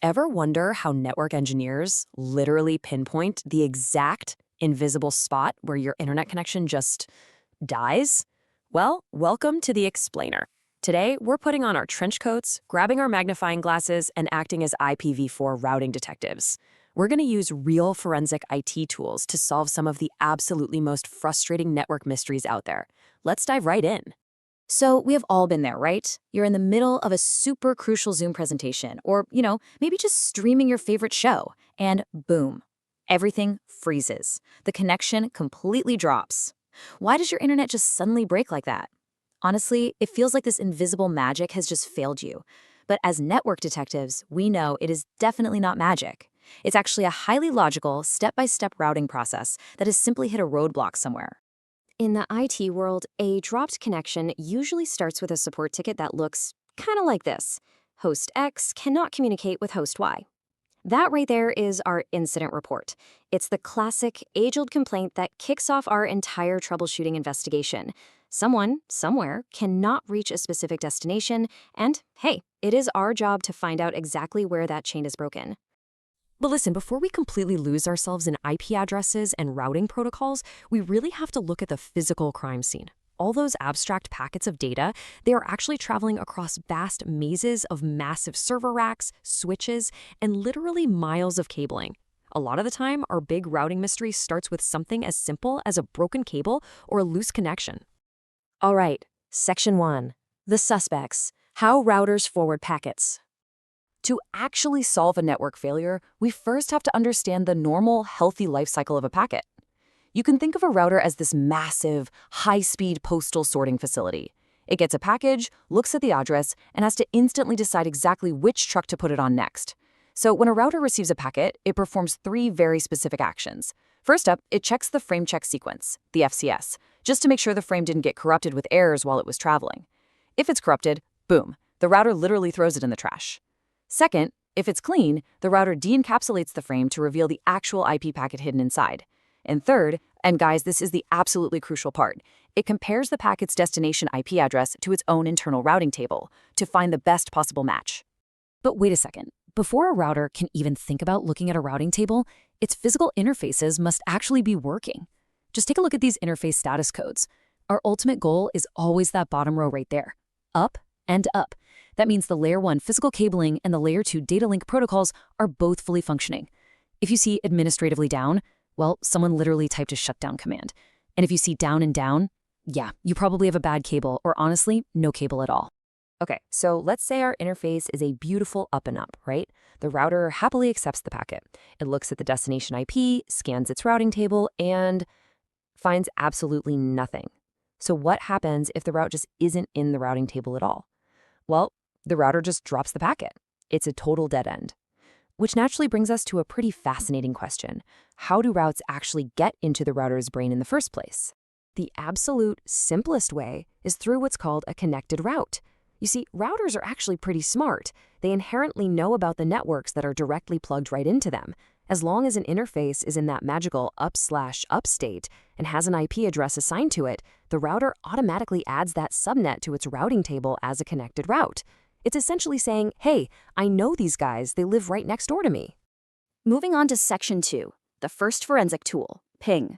Ever wonder how network engineers literally pinpoint the exact invisible spot where your internet connection just dies? Well, welcome to the Explainer. Today, we're putting on our trench coats, grabbing our magnifying glasses, and acting as IPv4 routing detectives. We're going to use real forensic IT tools to solve some of the absolutely most frustrating network mysteries out there. Let's dive right in. So we have all been there, right? You're in the middle of a super crucial Zoom presentation, or, maybe just streaming your favorite show, and boom, everything freezes. The connection completely drops. Why does your internet just suddenly break like that? Honestly, it feels like this invisible magic has just failed you. But as network detectives, we know it is definitely not magic. It's actually a highly logical, step-by-step routing process that has simply hit a roadblock somewhere. In the IT world, a dropped connection usually starts with a support ticket that looks kind of like this. Host X cannot communicate with host Y. That right there is our incident report. It's the classic, age-old complaint that kicks off our entire troubleshooting investigation. Someone, somewhere, cannot reach a specific destination, and hey, it is our job to find out exactly where that chain is broken. But listen, before we completely lose ourselves in IP addresses and routing protocols, we really have to look at the physical crime scene. All those abstract packets of data, they are actually traveling across vast mazes of massive server racks, switches, and literally miles of cabling. A lot of the time, our big routing mystery starts with something as simple as a broken cable or a loose connection. All right, Section 1. The suspects. How routers forward packets. To actually solve a network failure, we first have to understand the normal, healthy life cycle of a packet. You can think of a router as this massive, high-speed postal sorting facility. It gets a package, looks at the address, and has to instantly decide exactly which truck to put it on next. So when a router receives a packet, it performs three very specific actions. First up, it checks the frame check sequence, the FCS, just to make sure the frame didn't get corrupted with errors while it was traveling. If it's corrupted, boom, the router literally throws it in the trash. Second, if it's clean, the router de-encapsulates the frame to reveal the actual IP packet hidden inside. And third, and guys, this is the absolutely crucial part, it compares the packet's destination IP address to its own internal routing table to find the best possible match. But wait a second. Before a router can even think about looking at a routing table, its physical interfaces must actually be working. Just take a look at these interface status codes. Our ultimate goal is always that bottom row right there. Up and up. That means the Layer 1 physical cabling and the Layer 2 data link protocols are both fully functioning. If you see administratively down, well, someone literally typed a shutdown command. And if you see down and down, yeah, you probably have a bad cable or honestly, no cable at all. Okay, so let's say our interface is a beautiful up and up, right? The router happily accepts the packet. It looks at the destination IP, scans its routing table, and finds absolutely nothing. So what happens if the route just isn't in the routing table at all? Well, the router just drops the packet. It's a total dead end. Which naturally brings us to a pretty fascinating question. How do routes actually get into the router's brain in the first place? The absolute simplest way is through what's called a connected route. You see, routers are actually pretty smart. They inherently know about the networks that are directly plugged right into them. As long as an interface is in that magical up/up state and has an IP address assigned to it, the router automatically adds that subnet to its routing table as a connected route. It's essentially saying, hey, I know these guys, they live right next door to me. Moving on to Section 2, the first forensic tool, ping.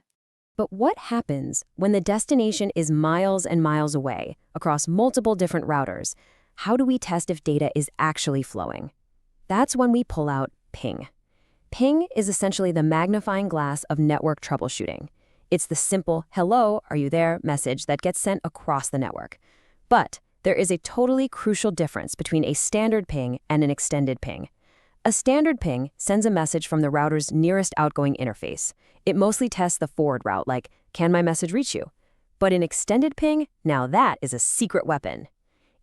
But what happens when the destination is miles and miles away across multiple different routers? How do we test if data is actually flowing? That's when we pull out ping. Ping is essentially the magnifying glass of network troubleshooting. It's the simple, hello, are you there message that gets sent across the network. But there is a totally crucial difference between a standard ping and an extended ping. A standard ping sends a message from the router's nearest outgoing interface. It mostly tests the forward route, like, can my message reach you? But an extended ping, now that is a secret weapon.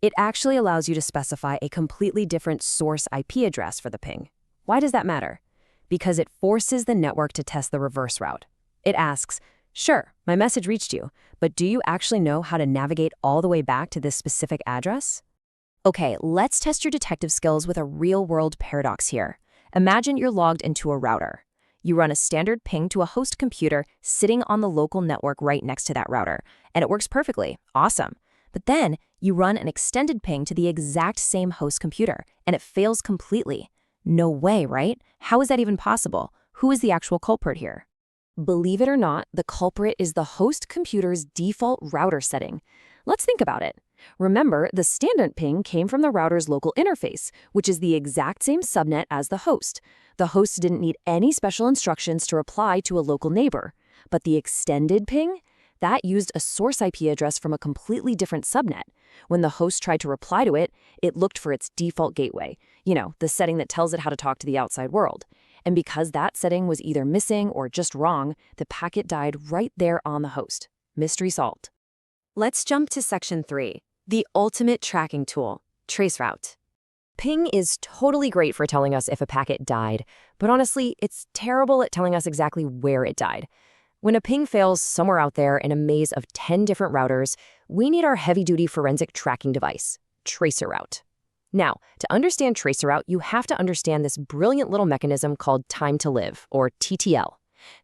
It actually allows you to specify a completely different source IP address for the ping. Why does that matter? Because it forces the network to test the reverse route. It asks, sure, my message reached you, but do you actually know how to navigate all the way back to this specific address? Okay, let's test your detective skills with a real-world paradox here. Imagine you're logged into a router. You run a standard ping to a host computer sitting on the local network right next to that router, and it works perfectly. Awesome. But then you run an extended ping to the exact same host computer, and it fails completely. No way, right? How is that even possible? Who is the actual culprit here? Believe it or not, the culprit is the host computer's default router setting. Let's think about it. Remember, the standard ping came from the router's local interface, which is the exact same subnet as the host. The host didn't need any special instructions to reply to a local neighbor. But the extended ping? That used a source IP address from a completely different subnet. When the host tried to reply to it, it looked for its default gateway, the setting that tells it how to talk to the outside world. And because that setting was either missing or just wrong, the packet died right there on the host. Mystery solved. Let's jump to Section 3, the ultimate tracking tool, traceroute. Ping is totally great for telling us if a packet died, but honestly, it's terrible at telling us exactly where it died. When a ping fails somewhere out there in a maze of 10 different routers, we need our heavy-duty forensic tracking device, traceroute. Now, to understand traceroute, you have to understand this brilliant little mechanism called time to live, or TTL.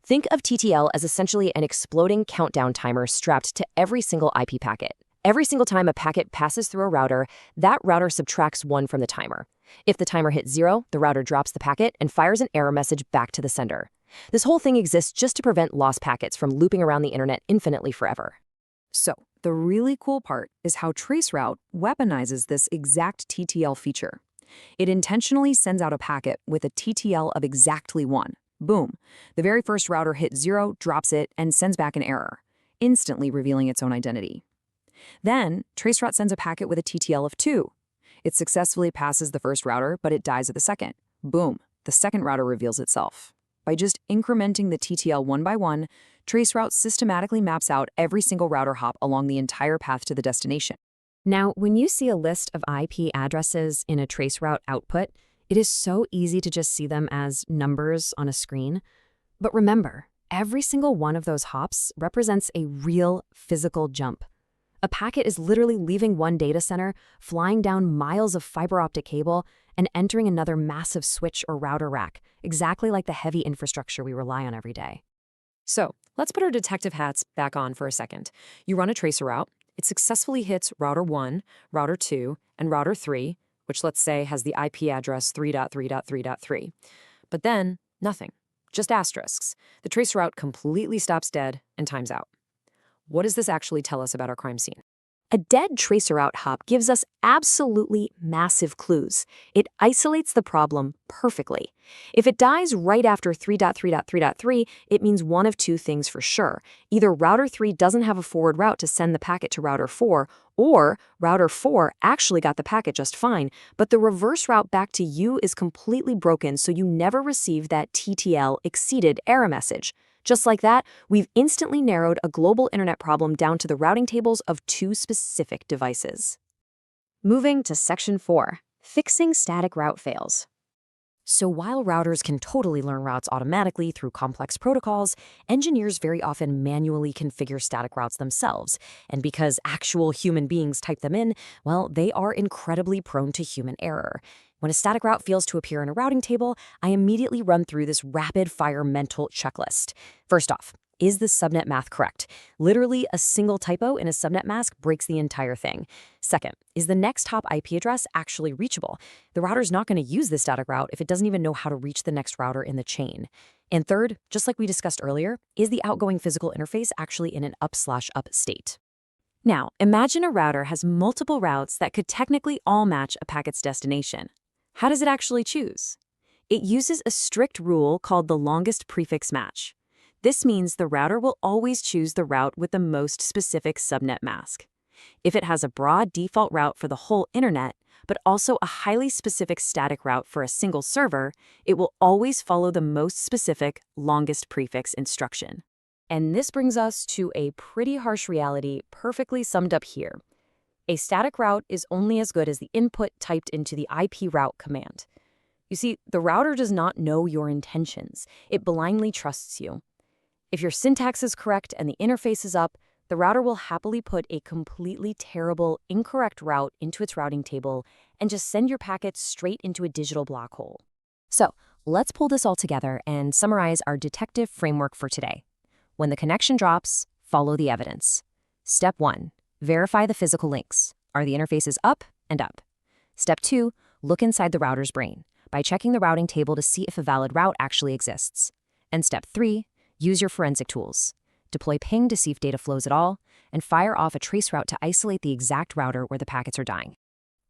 Think of TTL as essentially an exploding countdown timer strapped to every single IP packet. Every single time a packet passes through a router, that router subtracts 1 from the timer. If the timer hits 0, the router drops the packet and fires an error message back to the sender. This whole thing exists just to prevent lost packets from looping around the internet infinitely forever. So, the really cool part is how traceroute weaponizes this exact TTL feature. It intentionally sends out a packet with a TTL of exactly 1. Boom. The very first router hits 0, drops it, and sends back an error, instantly revealing its own identity. Then, traceroute sends a packet with a TTL of 2. It successfully passes the first router, but it dies at the second. Boom. The second router reveals itself. By just incrementing the TTL one by one, traceroute systematically maps out every single router hop along the entire path to the destination. Now, when you see a list of IP addresses in a traceroute output, it is so easy to just see them as numbers on a screen. But remember, every single one of those hops represents a real physical jump. A packet is literally leaving one data center, flying down miles of fiber optic cable, and entering another massive switch or router rack, exactly like the heavy infrastructure we rely on every day. So, let's put our detective hats back on for a second. You run a traceroute. It successfully hits router 1, router 2, and router 3, which let's say has the IP address 3.3.3.3. But then, nothing. Just asterisks. The traceroute completely stops dead and times out. What does this actually tell us about our crime scene? A dead traceroute hop gives us absolutely massive clues. It isolates the problem perfectly. If it dies right after 3.3.3.3, it means one of two things for sure. Either router 3 doesn't have a forward route to send the packet to router 4, or router 4 actually got the packet just fine, but the reverse route back to you is completely broken, so you never receive that TTL exceeded error message. Just like that, we've instantly narrowed a global internet problem down to the routing tables of 2 specific devices. Moving to Section 4, fixing static route fails. So while routers can totally learn routes automatically through complex protocols, engineers very often manually configure static routes themselves. And because actual human beings type them in, well, they are incredibly prone to human error. When a static route fails to appear in a routing table, I immediately run through this rapid-fire mental checklist. First off, is the subnet math correct? Literally, a single typo in a subnet mask breaks the entire thing. Second, is the next hop IP address actually reachable? The router's not going to use this static route if it doesn't even know how to reach the next router in the chain. And third, just like we discussed earlier, is the outgoing physical interface actually in an up/up state? Now, imagine a router has multiple routes that could technically all match a packet's destination. How does it actually choose? It uses a strict rule called the longest prefix match. This means the router will always choose the route with the most specific subnet mask. If it has a broad default route for the whole internet, but also a highly specific static route for a single server, it will always follow the most specific longest prefix instruction. And this brings us to a pretty harsh reality perfectly summed up here. A static route is only as good as the input typed into the IP route command. You see, the router does not know your intentions. It blindly trusts you. If your syntax is correct and the interface is up, the router will happily put a completely terrible, incorrect route into its routing table and just send your packets straight into a digital black hole. So, let's pull this all together and summarize our detective framework for today. When the connection drops, follow the evidence. Step 1. Verify the physical links. Are the interfaces up and up? Step 2. Look inside the router's brain. by checking the routing table to see if a valid route actually exists. And step 3, use your forensic tools. Deploy ping to see if data flows at all, and fire off a trace route to isolate the exact router where the packets are dying.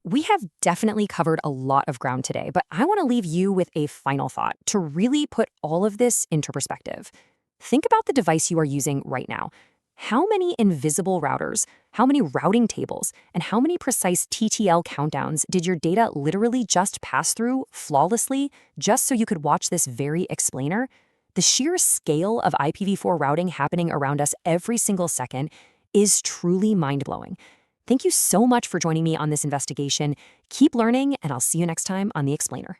We have definitely covered a lot of ground today, but I want to leave you with a final thought to really put all of this into perspective. Think about the device you are using right now. How many invisible routers, how many routing tables, and how many precise TTL countdowns did your data literally just pass through flawlessly just so you could watch this very explainer? The sheer scale of IPv4 routing happening around us every single second is truly mind-blowing. Thank you so much for joining me on this investigation. Keep learning, and I'll see you next time on The Explainer.